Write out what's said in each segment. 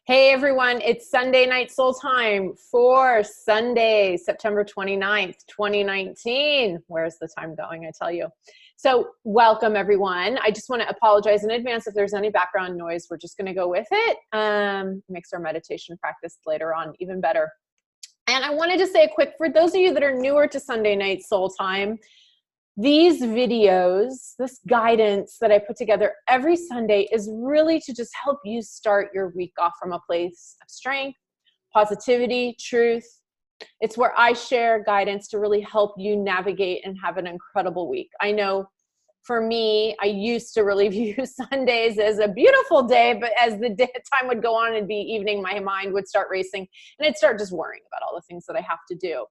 Hey everyone, it's Sunday Night Soul Time for Sunday, September 29th, 2019. Where's the time going, I tell you? So welcome everyone. I just want to apologize in advance if there's any background noise. We're just going to go with it. Makes our meditation practice later on even better. And I wanted to say a quick, for those of you that are newer to Sunday Night Soul Time, these videos, this guidance that I put together every Sunday is really to just help you start your week off from a place of strength, positivity, truth. It's where I share guidance to really help you navigate and have an incredible week. I know for me, I used to really view Sundays as a beautiful day, but as the time would go on and be evening, my mind would start racing and I'd start just worrying about all the things that I have to do.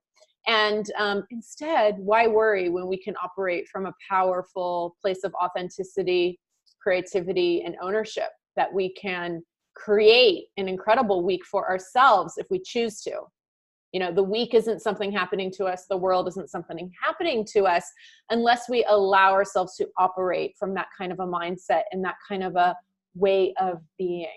And instead, why worry when we can operate from a powerful place of authenticity, creativity, and ownership, that we can create an incredible week for ourselves if we choose to. You know, the week isn't something happening to us. The world isn't something happening to us unless we allow ourselves to operate from that kind of a mindset and that kind of a way of being.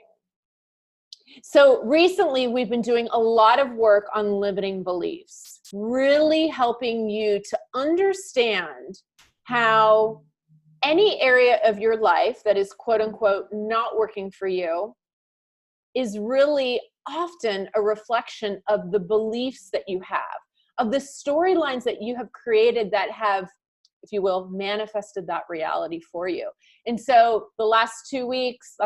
So recently we've been doing a lot of work on limiting beliefs, really helping you to understand how any area of your life that is quote unquote not working for you is really often a reflection of the beliefs that you have, of the storylines that you have created that have, if you will, manifested that reality for you. And so the last 3 weeks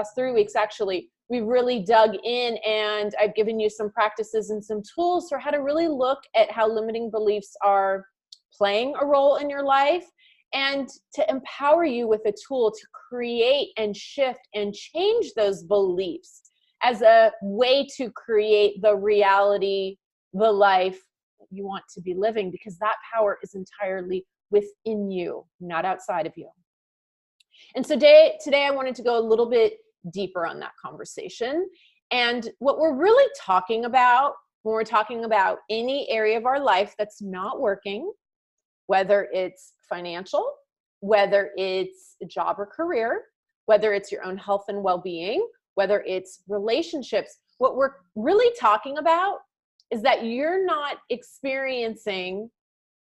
actually, we've really dug in and I've given you some practices and some tools for how to really look at how limiting beliefs are playing a role in your life and to empower you with a tool to create and shift and change those beliefs as a way to create the reality, the life you want to be living, because that power is entirely within you, not outside of you. And so today I wanted to go a little bit deeper on that conversation. And what we're really talking about when we're talking about any area of our life that's not working, whether it's financial, whether it's a job or career, whether it's your own health and well-being, whether it's relationships, what we're really talking about is that you're not experiencing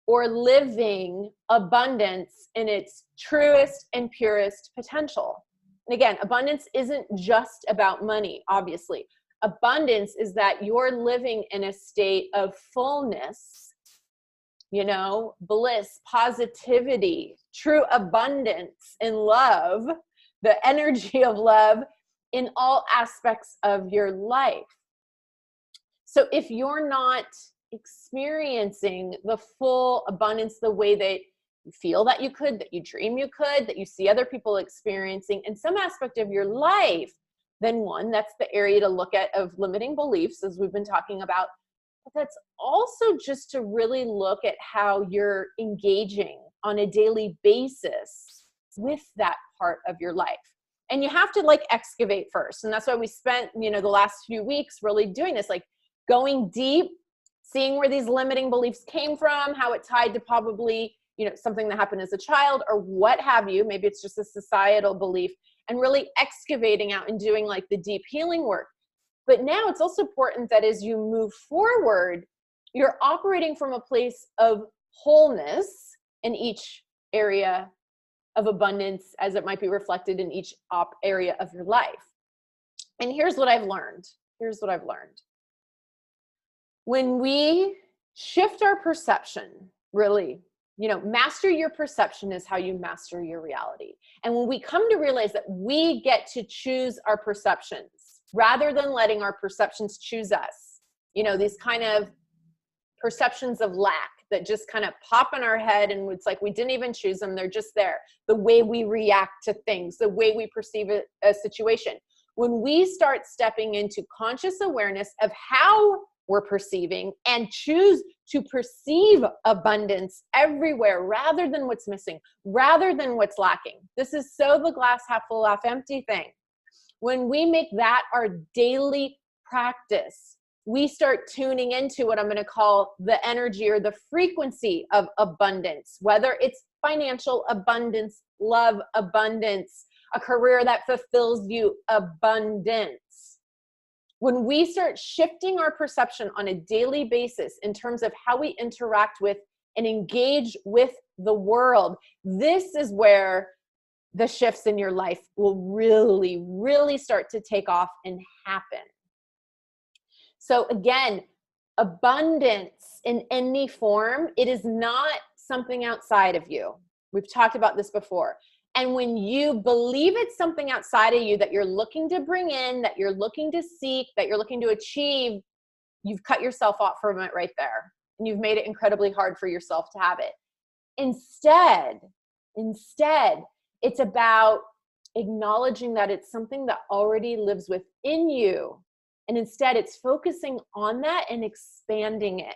or living abundance in its truest and purest potential. And again, abundance isn't just about money, obviously. Abundance is that you're living in a state of fullness, you know, bliss, positivity, true abundance in love, the energy of love in all aspects of your life. So if you're not experiencing the full abundance the way that you feel that you could, that you dream you could, that you see other people experiencing in some aspect of your life, then one, that's the area to look at of limiting beliefs, as we've been talking about. But that's also just to really look at how you're engaging on a daily basis with that part of your life. And you have to like excavate first. And that's why we spent, you know, the last few weeks really doing this, like going deep, seeing where these limiting beliefs came from, how it tied to probably, you know, something that happened as a child or what have you. Maybe it's just a societal belief, and really excavating out and doing like the deep healing work. But now it's also important that as you move forward, you're operating from a place of wholeness in each area of abundance as it might be reflected in each area of your life. And here's what I've learned. When we shift our perception, really, you know, master your perception is how you master your reality. And when we come to realize that we get to choose our perceptions rather than letting our perceptions choose us, you know, these kind of perceptions of lack that just kind of pop in our head and it's like we didn't even choose them, they're just there. The way we react to things, the way we perceive a situation. When we start stepping into conscious awareness of how we're perceiving and choose to perceive abundance everywhere rather than what's missing, rather than what's lacking. This is so the glass half full, half empty thing. When we make that our daily practice, we start tuning into what I'm going to call the energy or the frequency of abundance, whether it's financial abundance, love abundance, a career that fulfills you, abundance. When we start shifting our perception on a daily basis in terms of how we interact with and engage with the world, this is where the shifts in your life will really, really start to take off and happen. So again, abundance in any form, it is not something outside of you. We've talked about this before. And when you believe it's something outside of you that you're looking to bring in, that you're looking to seek, that you're looking to achieve, you've cut yourself off from it right there. And you've made it incredibly hard for yourself to have it. Instead, it's about acknowledging that it's something that already lives within you. And instead, it's focusing on that and expanding it.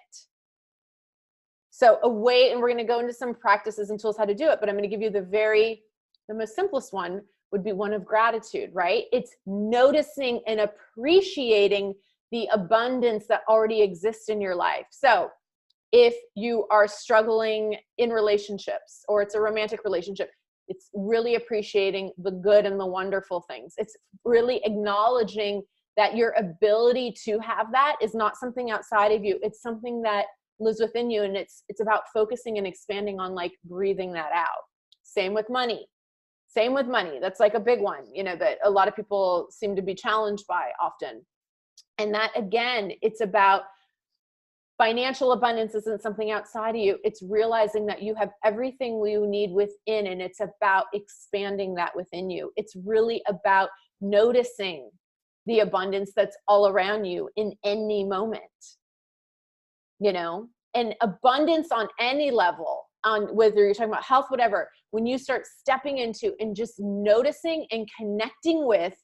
So a way, and we're going to go into some practices and tools how to do it, but I'm going to give you the most simplest one would be one of gratitude, right? It's noticing and appreciating the abundance that already exists in your life. So if you are struggling in relationships, or it's a romantic relationship, it's really appreciating the good and the wonderful things. It's really acknowledging that your ability to have that is not something outside of you. It's something that lives within you. And it's about focusing and expanding on like breathing that out. Same with money. That's like a big one, that a lot of people seem to be challenged by often. And that, again, it's about financial abundance isn't something outside of you. It's realizing that you have everything you need within, and it's about expanding that within you. It's really about noticing the abundance that's all around you in any moment, and abundance on any level, on whether you're talking about health, whatever, when you start stepping into and just noticing and connecting with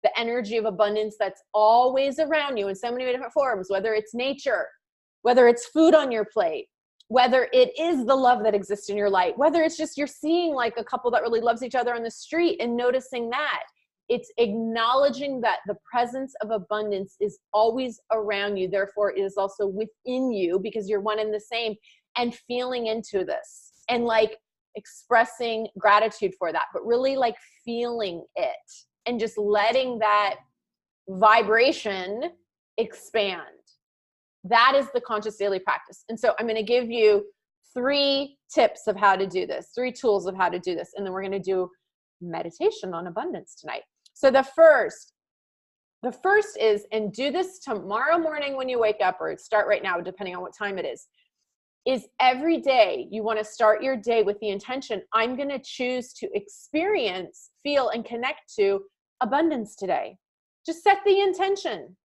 the energy of abundance that's always around you in so many different forms, whether it's nature, whether it's food on your plate, whether it is the love that exists in your life, whether it's just you're seeing like a couple that really loves each other on the street and noticing that. It's acknowledging that the presence of abundance is always around you. Therefore, it is also within you because you're one and the same, and feeling into this and like expressing gratitude for that, but really like feeling it and just letting that vibration expand. That is the conscious daily practice. And so I'm going to give you 3 tips of how to do this, 3 tools of how to do this. And then we're going to do meditation on abundance tonight. So the first is, and do this tomorrow morning when you wake up, or start right now, depending on what time it is every day you want to start your day with the intention, I'm going to choose to experience, feel, and connect to abundance today. Just set the intention.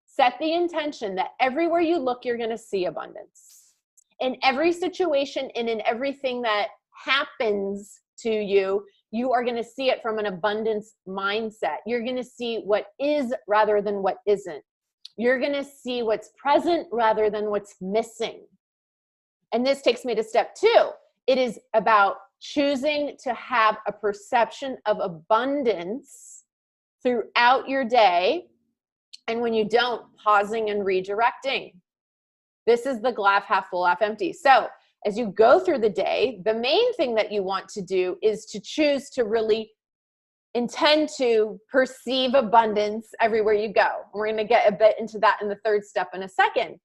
Set the intention that everywhere you look, you're going to see abundance. In every situation and in everything that happens to you, you are going to see it from an abundance mindset. You're going to see what is rather than what isn't. You're going to see what's present rather than what's missing. And this takes me to step 2. It is about choosing to have a perception of abundance throughout your day. And when you don't, pausing and redirecting. This is the glass half full, half empty. So as you go through the day, the main thing that you want to do is to choose to really intend to perceive abundance everywhere you go. And we're going to get a bit into that in the 3rd step in a second.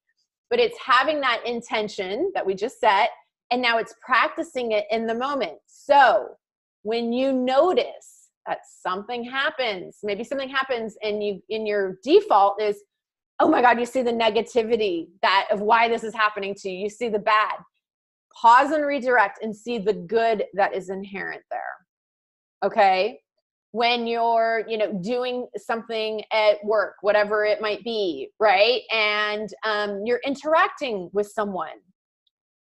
But it's having that intention that we just set, and now it's practicing it in the moment. So when you notice that something happens, maybe something happens and you, in your default is, oh my God, you see the negativity of why this is happening to you. You see the bad. Pause and redirect and see the good that is inherent there. Okay? When you're, doing something at work, whatever it might be, right? And you're interacting with someone,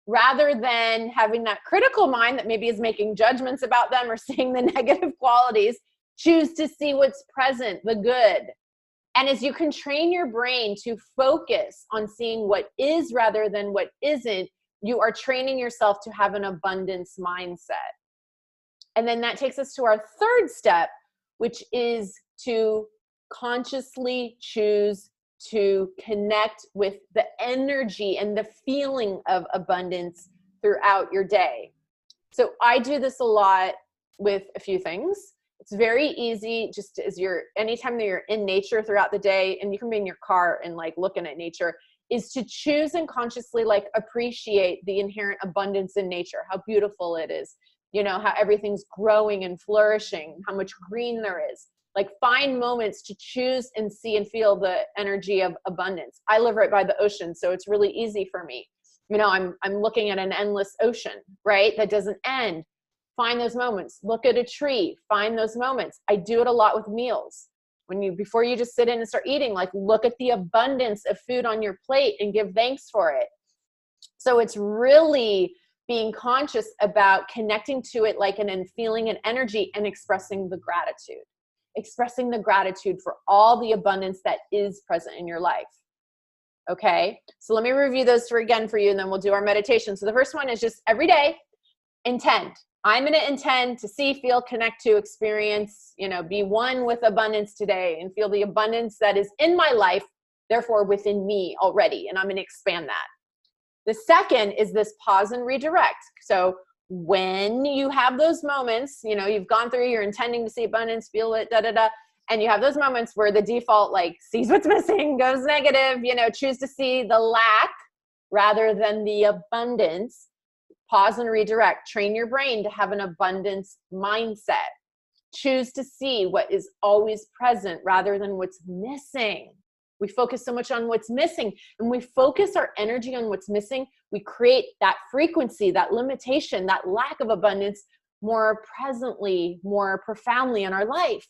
rather than having that critical mind that maybe is making judgments about them or seeing the negative qualities, choose to see what's present, the good. And as you can train your brain to focus on seeing what is rather than what isn't, you are training yourself to have an abundance mindset. And then that takes us to our 3rd step, which is to consciously choose to connect with the energy and the feeling of abundance throughout your day. So I do this a lot with a few things. It's very easy, just as anytime that you're in nature throughout the day, and you can be in your car and like looking at nature, is to choose and consciously like appreciate the inherent abundance in nature, how beautiful it is, you know, how everything's growing and flourishing, how much green there is. Like find moments to choose and see and feel the energy of abundance. I live right by the ocean, so it's really easy for me. You know, I'm looking at an endless ocean, right? That doesn't end. Find those moments. Look at a tree. Find those moments. I do it a lot with meals. Before you just sit in and start eating, like look at the abundance of food on your plate and give thanks for it. So it's really being conscious about connecting to it, like, and feeling an energy and expressing the gratitude. Expressing the gratitude for all the abundance that is present in your life. Okay, so let me review those again for you, and then we'll do our meditation. So the first one is just every day, intend. I'm going to intend to see, feel, connect to, experience, you know, be one with abundance today and feel the abundance that is in my life, therefore within me already. And I'm going to expand that. The second is this pause and redirect. So when you have those moments, you know, you've gone through, you're intending to see abundance, feel it, and you have those moments where the default like sees what's missing, goes negative, you know, choose to see the lack rather than the abundance. Pause and redirect. Train your brain to have an abundance mindset. Choose to see what is always present rather than what's missing. We focus so much on what's missing, and we focus our energy on what's missing. We create that frequency, that limitation, that lack of abundance more presently, more profoundly in our life.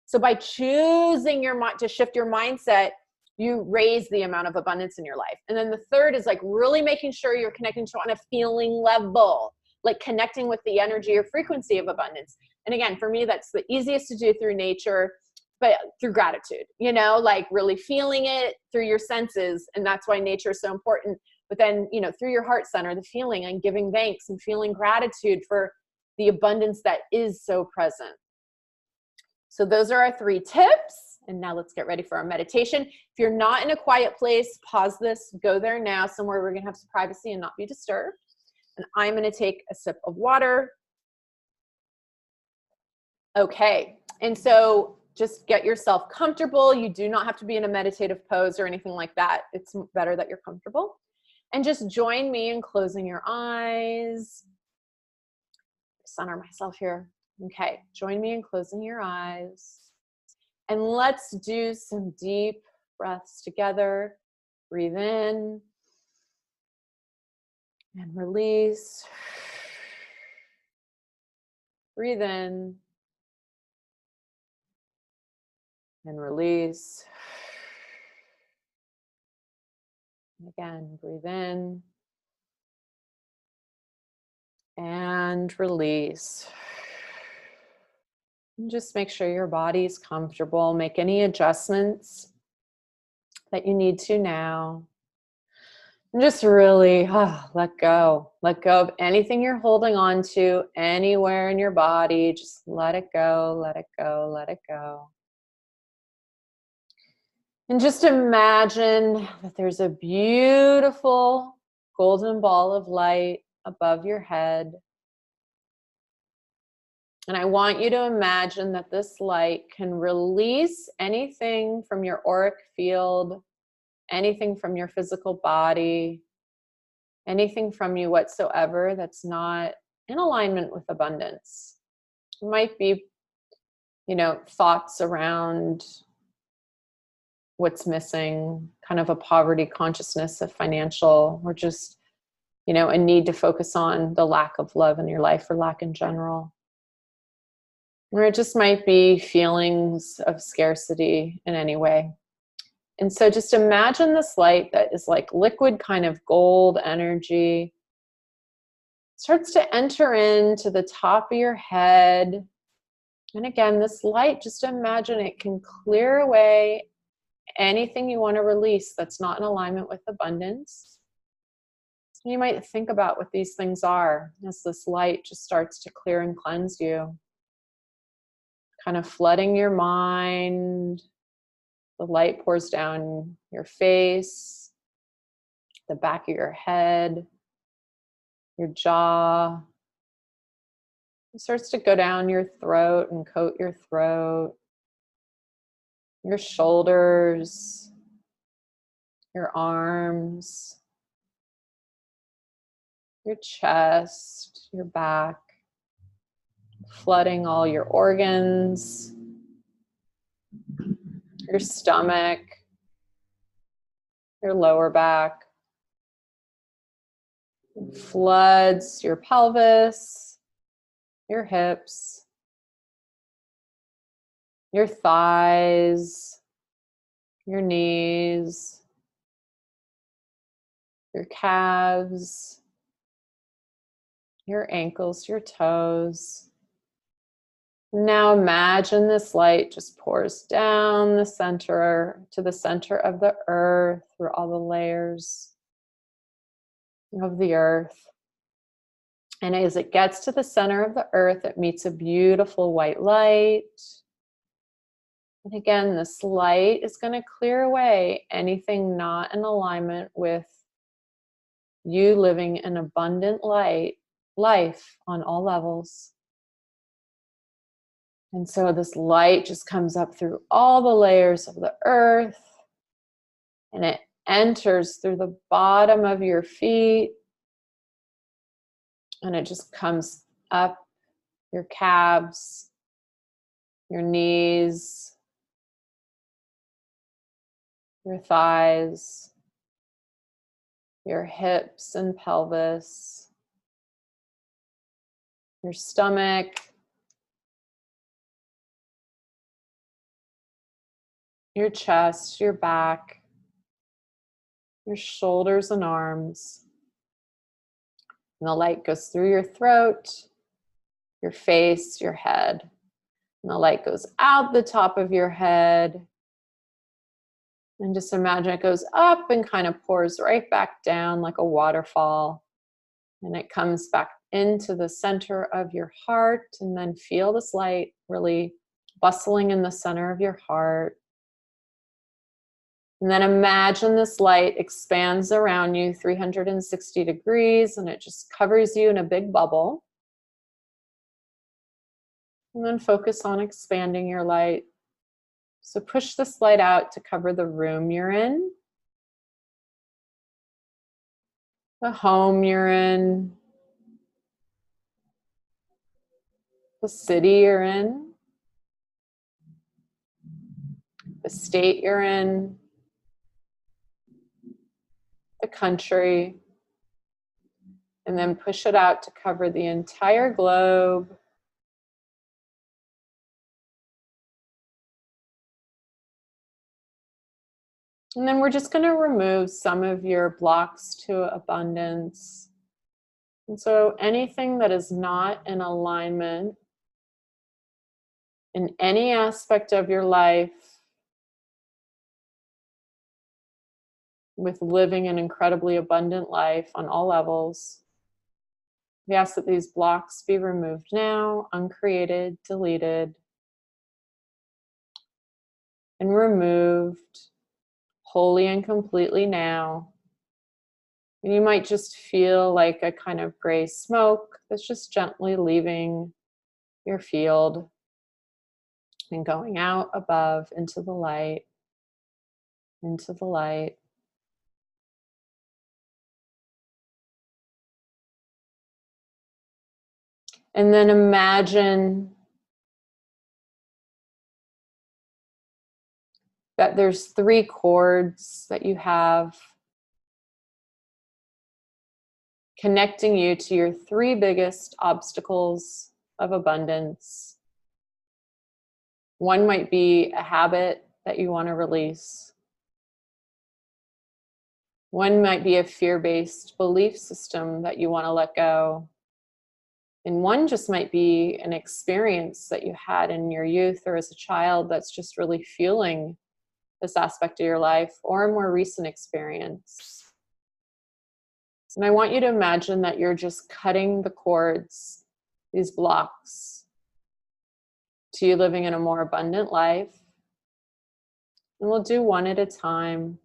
So by choosing to shift your mindset, you raise the amount of abundance in your life. And then the third is like really making sure you're connecting to on a feeling level, like connecting with the energy or frequency of abundance. And again, for me, that's the easiest to do through nature, but through gratitude, you know, like really feeling it through your senses. And that's why nature is so important. But then, you know, through your heart center, the feeling and giving thanks and feeling gratitude for the abundance that is so present. So those are our 3 tips. And now let's get ready for our meditation. If you're not in a quiet place, pause this, go there now, somewhere we're going to have some privacy and not be disturbed. And I'm going to take a sip of water. Okay. And so just get yourself comfortable. You do not have to be in a meditative pose or anything like that. It's better that you're comfortable. And just join me in closing your eyes. Center myself here. Okay. Join me in closing your eyes. And let's do some deep breaths together. Breathe in and release. Breathe in and release. Again, breathe in and release. And just make sure your body's comfortable. Make any adjustments that you need to now. And just really let go. Let go of anything you're holding on to anywhere in your body. Just let it go, let it go, let it go. And just imagine that there's a beautiful golden ball of light above your head. And I want you to imagine that this light can release anything from your auric field, anything from your physical body, anything from you whatsoever that's not in alignment with abundance. It might be, you know, thoughts around what's missing, kind of a poverty consciousness of financial, or just, you know, a need to focus on the lack of love in your life or lack in general. Or it just might be feelings of scarcity in any way. And so just imagine this light that is like liquid kind of gold energy starts to enter into the top of your head. And again, this light, just imagine it can clear away anything you want to release that's not in alignment with abundance. You might think about what these things are as this light just starts to clear and cleanse you. Kind of flooding your mind. The light pours down your face, the back of your head, your jaw, It starts to go down your throat and coat your throat, your shoulders, your arms, your chest, your back, flooding all your organs, your stomach, your lower back, floods your pelvis, your hips, your thighs, your knees, your calves, your ankles, your toes. Now imagine this light just pours down the center to the center of the earth through all the layers of the earth. And as it gets to the center of the earth, it meets a beautiful white light. And again, this light is going to clear away anything not in alignment with you living an abundant life on all levels. And so this light just comes up through all the layers of the earth, and it enters through the bottom of your feet, and it just comes up your calves, your knees, your thighs, your hips and pelvis, your stomach, your chest, your back, your shoulders and arms. And the light goes through your throat, your face, your head. And the light goes out the top of your head. And just imagine it goes up and kind of pours right back down like a waterfall. And it comes back into the center of your heart. And then feel this light really bustling in the center of your heart. And then imagine this light expands around you 360 degrees, and it just covers you in a big bubble. And then focus on expanding your light. So push this light out to cover the room you're in, the home you're in, the city you're in, the state you're in, the country, and then push it out to cover the entire globe. And then we're just going to remove some of your blocks to abundance. And so anything that is not in alignment in any aspect of your life with living an incredibly abundant life on all levels, we ask that these blocks be removed now, uncreated, deleted, and removed wholly and completely now. And you might just feel like a kind of gray smoke that's just gently leaving your field and going out above into the light, into the light. And then imagine that there's 3 cords that you have connecting you to your 3 biggest obstacles of abundance. One might be a habit that you want to release. One might be a fear-based belief system that you want to let go. And one just might be an experience that you had in your youth or as a child that's just really fueling this aspect of your life, or a more recent experience. And I want you to imagine that you're just cutting the cords, these blocks, to you living in a more abundant life. And we'll do one at a time.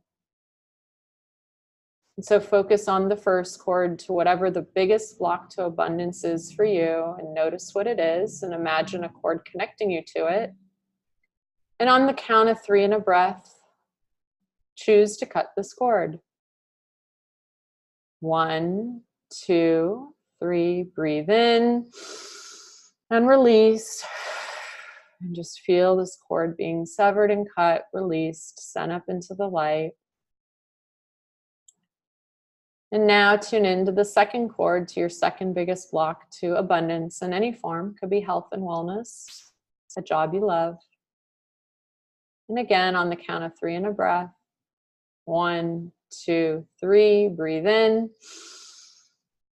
And so focus on the first cord to whatever the biggest block to abundance is for you, and notice what it is, and imagine a cord connecting you to it. And on the count of 3 in a breath, choose to cut this cord. 1, 2, 3, breathe in and release. And just feel this cord being severed and cut, released, sent up into the light. And now tune into the second cord, to your second biggest block to abundance in any form. Could be health and wellness, a job you love. And again, on the count of 3 in a breath. 1, 2, 3, breathe in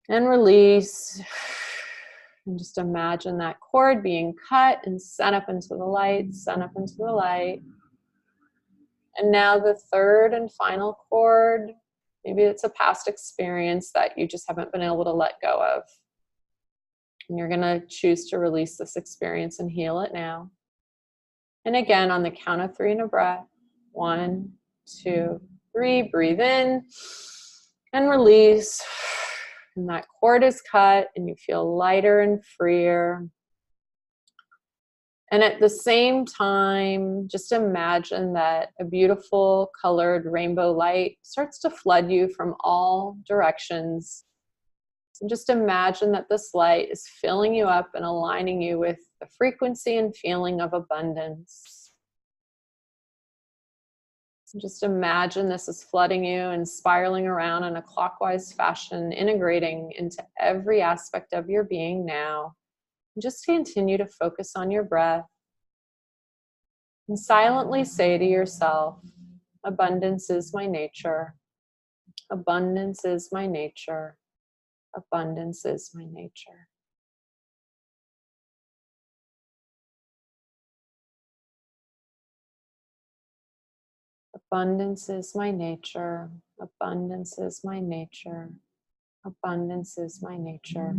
and release. And just imagine that cord being cut and sent up into the light, sent up into the light. And now the third and final cord. Maybe it's a past experience that you just haven't been able to let go of. And you're going to choose to release this experience and heal it now. And again, on the count of 3 in a breath. 1, 2, 3, breathe in and release. And that cord is cut and you feel lighter and freer. And at the same time, just imagine that a beautiful colored rainbow light starts to flood you from all directions. And just imagine that this light is filling you up and aligning you with the frequency and feeling of abundance. And just imagine this is flooding you and spiraling around in a clockwise fashion, integrating into every aspect of your being now. Just continue to focus on your breath and silently say to yourself, abundance is my nature. Abundance is my nature. Abundance is my nature. Abundance is my nature. Abundance is my nature. Abundance is my nature.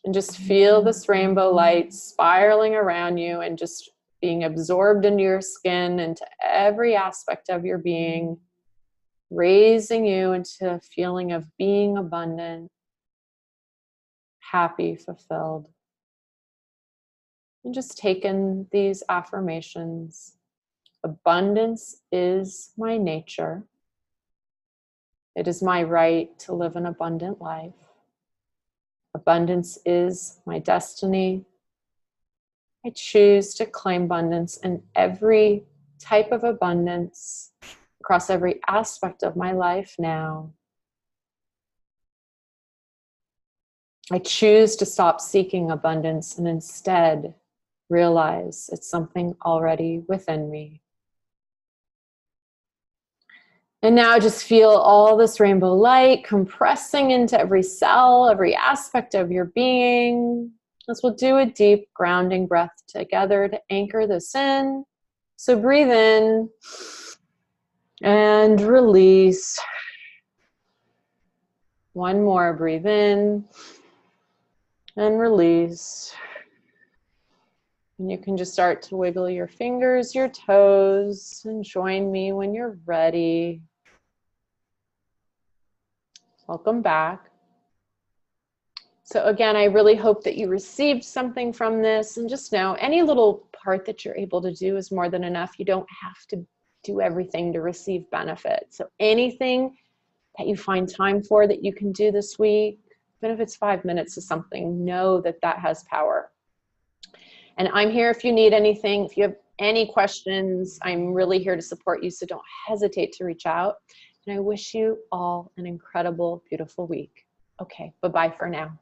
And just feel this rainbow light spiraling around you and just being absorbed into your skin, into every aspect of your being, raising you into a feeling of being abundant, happy, fulfilled. And just take in these affirmations. Abundance is my nature. It is my right to live an abundant life. Abundance is my destiny. I choose to claim abundance in every type of abundance across every aspect of my life now. I choose to stop seeking abundance and instead realize it's something already within me. And now just feel all this rainbow light compressing into every cell, every aspect of your being. As we'll do a deep grounding breath together to anchor this in. So breathe in and release. One more, breathe in and release. And you can just start to wiggle your fingers, your toes, and join me when you're ready. Welcome back. So again, I really hope that you received something from this, and just know any little part that you're able to do is more than enough. You don't have to do everything to receive benefit. So anything that you find time for that you can do this week, even if it's 5 minutes of something, know that that has power. And I'm here if you need anything. If you have any questions, I'm really here to support you, so don't hesitate to reach out. And I wish you all an incredible, beautiful week. Okay, bye-bye for now.